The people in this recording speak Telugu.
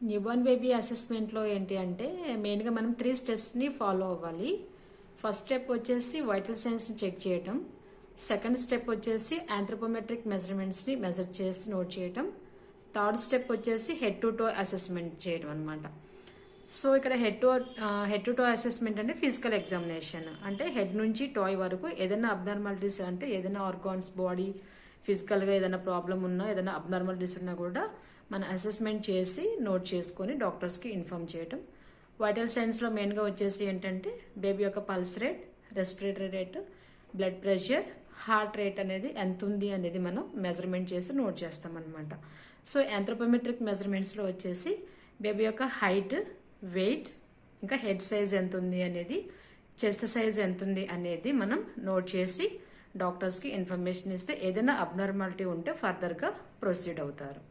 న్యూబార్న్ బేబీ అసెస్మెంట్లో ఏంటి అంటే మెయిన్గా మనం 3 స్టెప్స్ని ఫాలో అవ్వాలి. ఫస్ట్ స్టెప్ వచ్చేసి వైటల్ సైన్స్ని చెక్ చేయటం. సెకండ్ స్టెప్ వచ్చేసి ఆంథ్రోపోమెట్రిక్ మెజర్మెంట్స్ని మెజర్ చేసి నోట్ చేయటం. థర్డ్ స్టెప్ వచ్చేసి హెడ్ టు టో అసెస్మెంట్ చేయడం అనమాట. సో ఇక్కడ హెడ్ టు టో అసెస్మెంట్ అంటే ఫిజికల్ ఎగ్జామినేషన్, అంటే హెడ్ నుంచి టాయ్ వరకు ఏదైనా అబ్నార్మాలిటీస్ అంటే ఏదైనా ఆర్గాన్స్ బాడీ ఫిజికల్గా ఏదైనా ప్రాబ్లం ఉన్నా ఏదైనా అబ్నార్మాలిటీస్ ఉన్నా కూడా మన అసెస్మెంట్ చేసి నోట్ చేసుకొని డాక్టర్స్కి ఇన్ఫార్మ్ చేయటం. వైటల్ సైన్స్లో మెయిన్గా వచ్చేసి ఏంటంటే బేబీ యొక్క pulse rate, respiratory rate, blood pressure, heart rate అనేది ఎంత ఉంది అనేది మనం మెజర్మెంట్ చేసి నోట్ చేస్తాం అనమాట. సో ఆంథ్రోపోమెట్రిక్ మెజర్మెంట్స్లో వచ్చేసి బేబీ యొక్క హైట్, వెయిట్, ఇంకా హెడ్ సైజ్ ఎంత ఉంది అనేది, చెస్ట్ సైజ్ ఎంత ఉంది అనేది మనం నోట్ చేసి డాక్టర్స్కి ఇన్ఫర్మేషన్ ఇస్తే ఏదైనా అబ్నార్మాలిటీ ఉంటే ఫర్దర్గా ప్రొసీడ్ అవుతారు.